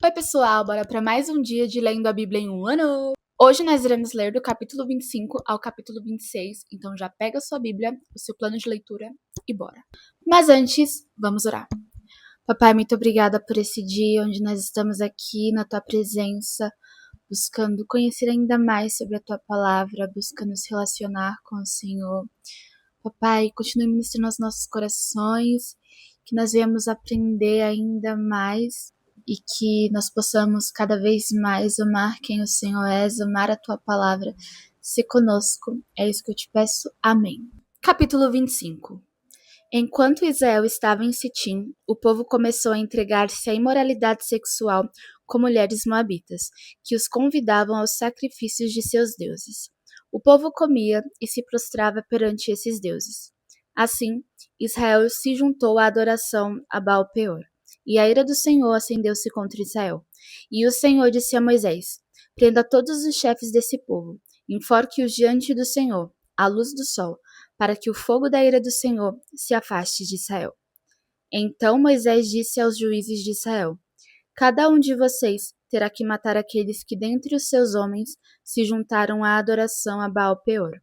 Oi pessoal, bora para mais um dia de Lendo a Bíblia em um ano! Hoje nós iremos ler do capítulo 25 ao capítulo 26, então já pega a sua Bíblia, o seu plano de leitura e bora! Mas antes, vamos orar. Papai, muito obrigada por esse dia onde nós estamos aqui na tua presença, buscando conhecer ainda mais sobre a tua palavra, buscando se relacionar com o Senhor. Papai, continue ministrando aos nossos corações, que nós venhamos aprender ainda mais e que nós possamos cada vez mais amar quem o Senhor é, amar a tua palavra, se conosco. É isso que eu te peço. Amém. Capítulo 25. Enquanto Israel estava em Sitim, o povo começou a entregar-se à imoralidade sexual com mulheres moabitas, que os convidavam aos sacrifícios de seus deuses. O povo comia e se prostrava perante esses deuses. Assim, Israel se juntou à adoração a Baal-peor, e a ira do Senhor acendeu-se contra Israel. E o Senhor disse a Moisés: Prenda todos os chefes desse povo, enforque-os diante do Senhor, à luz do sol, para que o fogo da ira do Senhor se afaste de Israel. Então Moisés disse aos juízes de Israel: Cada um de vocês terá que matar aqueles que dentre os seus homens se juntaram à adoração a Baal-peor.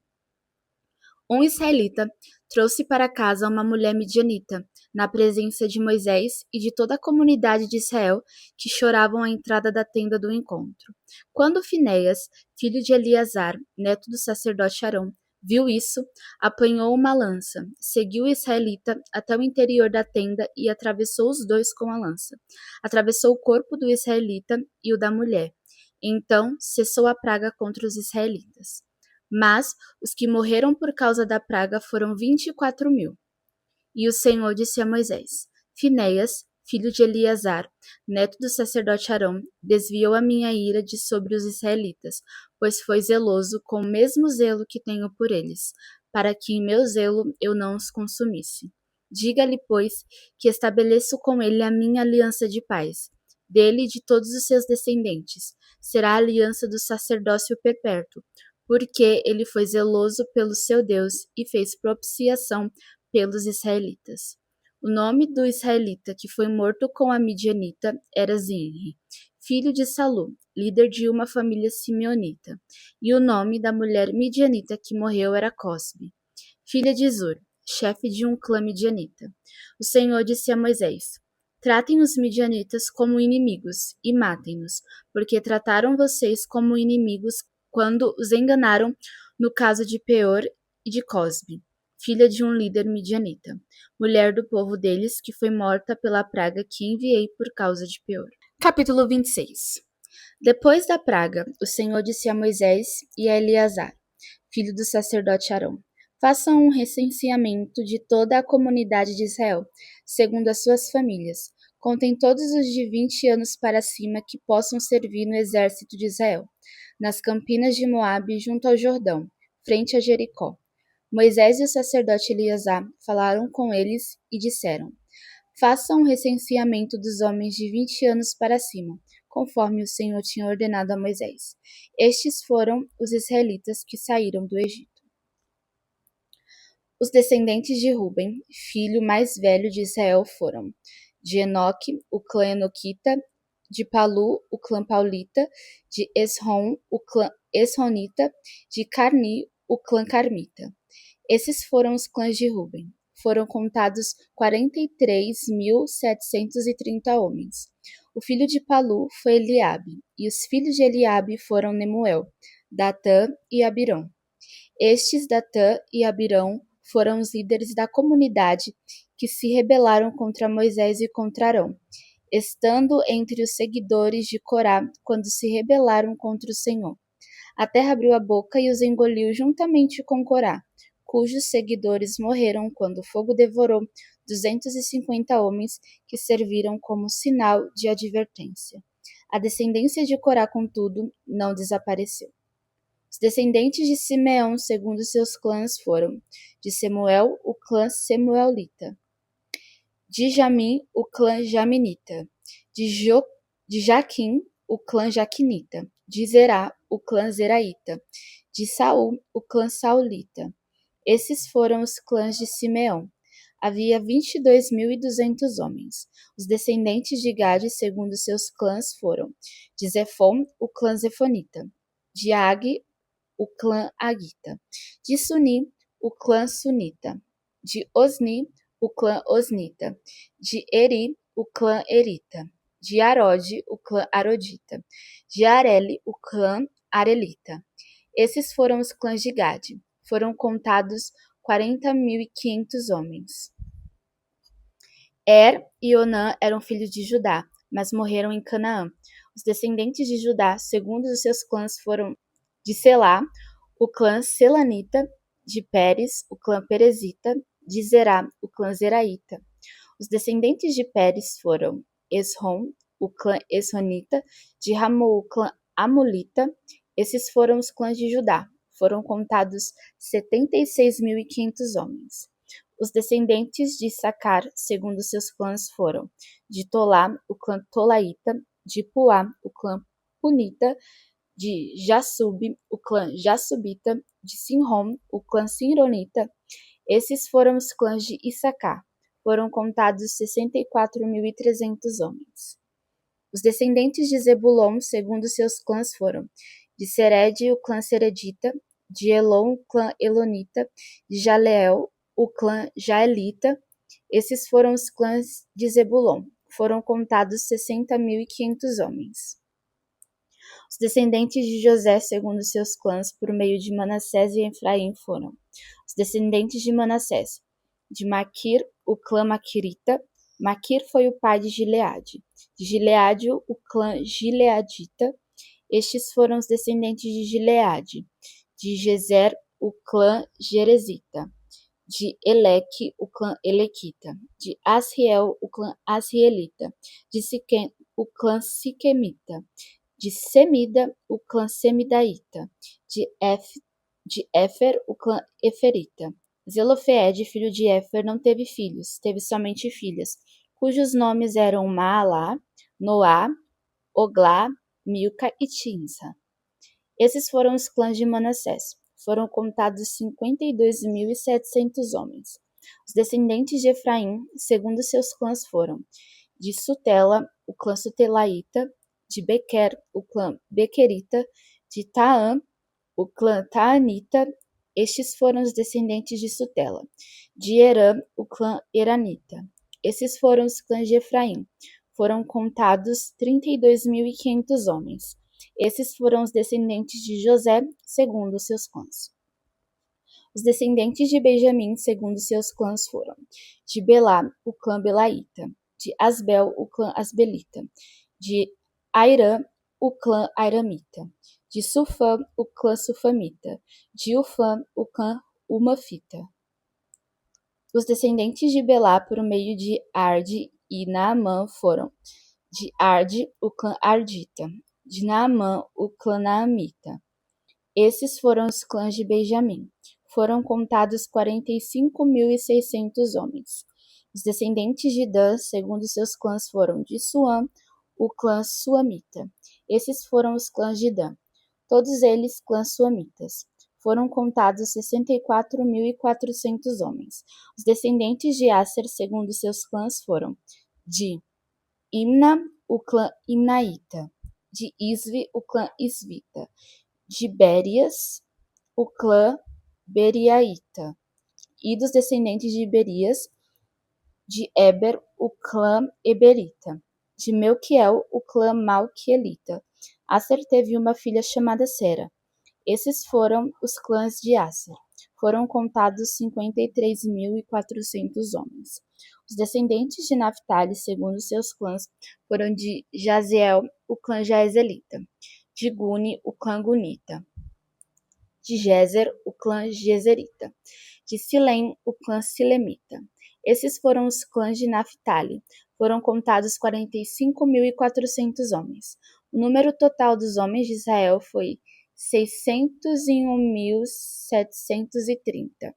Um israelita trouxe para casa uma mulher midianita, na presença de Moisés e de toda a comunidade de Israel, que choravam à entrada da tenda do encontro. Quando Finéias, filho de Eleazar, neto do sacerdote Arão, viu isso, apanhou uma lança, seguiu o israelita até o interior da tenda e atravessou os dois com a lança. Atravessou o corpo do israelita e o da mulher. Então cessou a praga contra os israelitas. Mas os que morreram por causa da praga foram 24.000. E o Senhor disse a Moisés: Finéias, filho de Eleazar, neto do sacerdote Arão, desviou a minha ira de sobre os israelitas, pois foi zeloso com o mesmo zelo que tenho por eles, para que em meu zelo eu não os consumisse. Diga-lhe, pois, que estabeleço com ele a minha aliança de paz, dele e de todos os seus descendentes. Será a aliança do sacerdócio perpétuo, porque ele foi zeloso pelo seu Deus e fez propiciação pelos israelitas. O nome do israelita que foi morto com a midianita era Zinri, filho de Salu, líder de uma família simeonita, e o nome da mulher midianita que morreu era Cosbe, filha de Zur, chefe de um clã midianita. O Senhor disse a Moisés: Tratem os midianitas como inimigos e matem-nos, porque trataram vocês como inimigos quando os enganaram no caso de Peor e de Cosbe, filha de um líder midianita, mulher do povo deles, que foi morta pela praga que enviei por causa de Peor. Capítulo 26. Depois da praga, o Senhor disse a Moisés e a Eleazar, filho do sacerdote Arão: Façam um recenseamento de toda a comunidade de Israel, segundo as suas famílias. Contem todos os de 20 anos para cima que possam servir no exército de Israel, nas campinas de Moabe, junto ao Jordão, frente a Jericó. Moisés e o sacerdote Eleazar falaram com eles e disseram: Façam um recenseamento dos homens de 20 anos para cima, conforme o Senhor tinha ordenado a Moisés. Estes foram os israelitas que saíram do Egito. Os descendentes de Ruben, filho mais velho de Israel, foram de Enoque, o clã enoquita, de Palu, o clã paulita, de Esrom, o clã esronita, de Carni, o clã carmita. Esses foram os clãs de Ruben. Foram contados 43.730 homens. O filho de Palu foi Eliabe, e os filhos de Eliabe foram Nemuel, Datã e Abirão. Estes, Datã e Abirão, foram os líderes da comunidade que se rebelaram contra Moisés e contra Arão, estando entre os seguidores de Corá quando se rebelaram contra o Senhor. A terra abriu a boca e os engoliu juntamente com Corá, cujos seguidores morreram quando o fogo devorou 250 homens que serviram como sinal de advertência. A descendência de Corá, contudo, não desapareceu. Os descendentes de Simeão, segundo seus clãs, foram de Semuel, o clã semuelita, de Jamim, o clã jaminita, de Jaquim, o clã jaquinita, de Zerá, o clã zeraíta, de Saul, o clã saulita. Esses foram os clãs de Simeão. havia 22.200 homens. Os descendentes de Gade, segundo seus clãs, foram de Zefon, o clã zefonita, de Ag, o clã agita, de Suni, o clã sunita, de Osni, o clã osnita, de Eri, o clã erita, de Arode, o clã arodita, de Areli, o clã arelita. Esses foram os clãs de Gade. Foram contados 40.500 homens. E Onã eram filhos de Judá, mas morreram em Canaã. Os descendentes de Judá, segundo os seus clãs, foram de Selá, o clã selanita, de Pérez, o clã perezita, de Zerá, o clã zeraíta. Os descendentes de Pérez foram Esrom, o clã esronita, de Ramou, o clã amolita. Esses foram os clãs de Judá. Foram contados 76.500 homens. Os descendentes de Sacar, segundo seus clãs, foram de Tolá, o clã tolaíta, de Puá, o clã punita, de Jassub, o clã jassubita, de Sinrom, o clã sinronita. Esses foram os clãs de Issacar. Foram contados 64.300 homens. Os descendentes de Zebulon, segundo seus clãs, foram de Sered, o clã seredita, de Elon, o clã elonita, de Jaleel, o clã jaelita. Esses foram os clãs de Zebulon. Foram contados 60.500 homens. Os descendentes de José, segundo seus clãs, por meio de Manassés e Efraim, foram os descendentes de Manassés, de Maquir, o clã maquirita. Maquir foi o pai de Gileade. De Gileade, o clã gileadita. Estes foram os descendentes de Gileade. De Gezer, o clã gerezita. De Eleque, o clã elequita. De Asriel, o clã asrielita. De Siquém, o clã siquemita. De Semida, o clã semidaíta. De Éfer, o clã eferita. Zelofeede, filho de Éfer, não teve filhos, teve somente filhas, cujos nomes eram Maalá, Noá, Oglá, Milca e Tinsa. Esses foram os clãs de Manassés. Foram contados 52.700 homens. Os descendentes de Efraim, segundo seus clãs, foram de Sutela, o clã sutelaíta, de Bequer, o clã bequerita, de Taã, o clã taanita. Estes foram os descendentes de Sutela. De Herã, o clã eranita. Esses foram os clãs de Efraim. Foram contados 32.500 homens. Esses foram os descendentes de José, segundo seus clãs. Os descendentes de Benjamim, segundo seus clãs, foram de Belá, o clã belaíta, de Asbel, o clã asbelita, de Airã, o clã airamita, de Sufã, o clã sufamita, de Ufã, o clã umafita. Os descendentes de Belá, por meio de Arde e Naamã, foram de Arde, o clã ardita, de Naamã, o clã naamita. Esses foram os clãs de Benjamim. Foram contados 45.600 homens. Os descendentes de Dan, segundo seus clãs, foram de Suã, o clã suamita. Esses foram os clãs de Dan. Todos eles clãs suamitas. Foram contados 64.400 homens. Os descendentes de Aser, segundo seus clãs, foram de Imna, o clã imnaíta, de Isvi, o clã isvita, de Berias, o clã beriaíta, e dos descendentes de Berias, de Eber, o clã eberita, de Melquiel, o clã malquielita. Aser teve uma filha chamada Sera. Esses foram os clãs de Aser. Foram contados 53.400 homens. Os descendentes de Naphtali, segundo seus clãs, foram de Jaziel, o clã jaezelita, de Guni, o clã gunita, de Jezer, o clã jezerita, de Silém, o clã silemita. Esses foram os clãs de Naphtali. Foram contados 45.400 homens. O número total dos homens de Israel foi 601.730.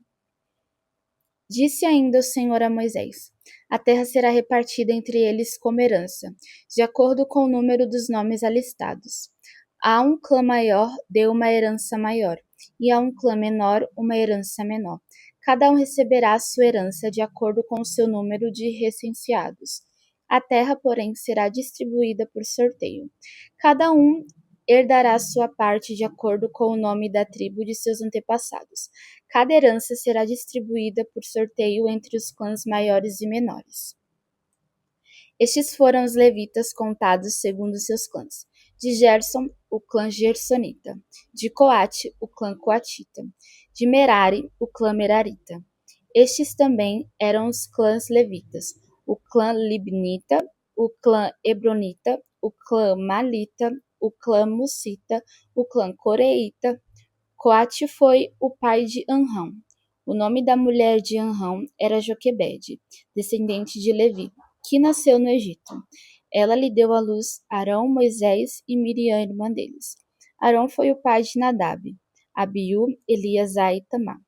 Disse ainda o Senhor a Moisés: a terra será repartida entre eles como herança, de acordo com o número dos nomes alistados. A um clã maior deu uma herança maior, e a um clã menor uma herança menor. Cada um receberá sua herança de acordo com o seu número de recenseados. A terra, porém, será distribuída por sorteio. Cada um herdará sua parte de acordo com o nome da tribo de seus antepassados. Cada herança será distribuída por sorteio entre os clãs maiores e menores. Estes foram os levitas contados segundo seus clãs. De Gerson, o clã gersonita. De Coate, o clã coatita. De Merari, o clã merarita. Estes também eram os clãs levitas: o clã libnita, o clã hebronita, o clã malita, o clã musita, o clã coreita. Coate foi o pai de Anrão. O nome da mulher de Anrão era Joquebede, descendente de Levi, que nasceu no Egito. Ela lhe deu à luz Arão, Moisés e Miriam, irmã deles. Arão foi o pai de Nadab, Abiú, Eleazar e Tamar.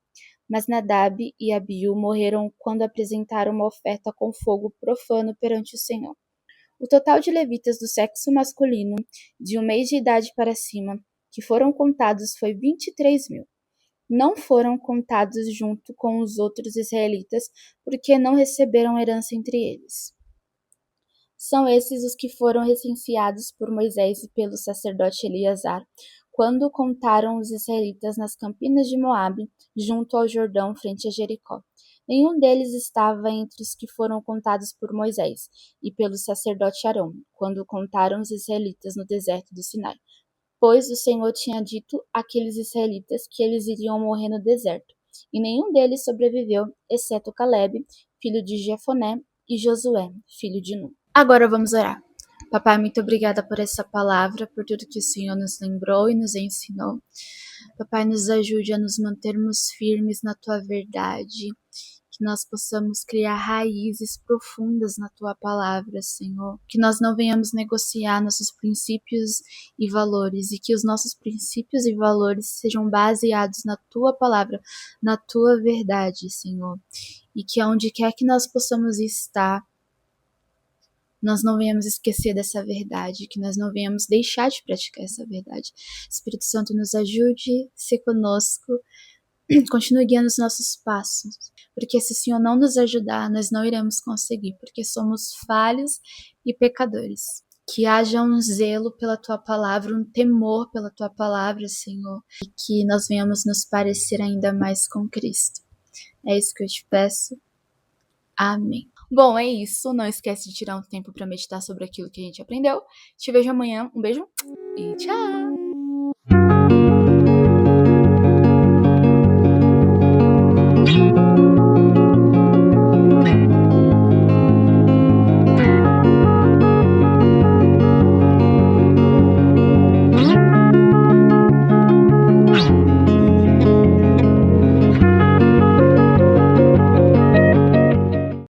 Mas Nadab e Abiú morreram quando apresentaram uma oferta com fogo profano perante o Senhor. O total de levitas do sexo masculino, de 1 mês de idade para cima, que foram contados foi 23.000. Não foram contados junto com os outros israelitas, porque não receberam herança entre eles. São esses os que foram recenseados por Moisés e pelo sacerdote Eleazar, quando contaram os israelitas nas campinas de Moabe, junto ao Jordão, frente a Jericó. Nenhum deles estava entre os que foram contados por Moisés e pelo sacerdote Arão, quando contaram os israelitas no deserto do Sinai, pois o Senhor tinha dito àqueles israelitas que eles iriam morrer no deserto, e nenhum deles sobreviveu, exceto Caleb, filho de Jefoné, e Josué, filho de Nun. Agora vamos orar. Papai, muito obrigada por essa palavra, por tudo que o Senhor nos lembrou e nos ensinou. Papai, nos ajude a nos mantermos firmes na Tua verdade, que nós possamos criar raízes profundas na Tua palavra, Senhor. Que nós não venhamos negociar nossos princípios e valores, e que os nossos princípios e valores sejam baseados na Tua palavra, na Tua verdade, Senhor. E que aonde quer que nós possamos estar, nós não venhamos esquecer dessa verdade, que nós não venhamos deixar de praticar essa verdade. Espírito Santo, nos ajude, se conosco, continue guiando os nossos passos, porque se o Senhor não nos ajudar, nós não iremos conseguir, porque somos falhos e pecadores. Que haja um zelo pela Tua palavra, um temor pela Tua palavra, Senhor, e que nós venhamos nos parecer ainda mais com Cristo. É isso que eu te peço. Amém. Bom, é isso. Não esquece de tirar um tempo para meditar sobre aquilo que a gente aprendeu. Te vejo amanhã. Um beijo e tchau!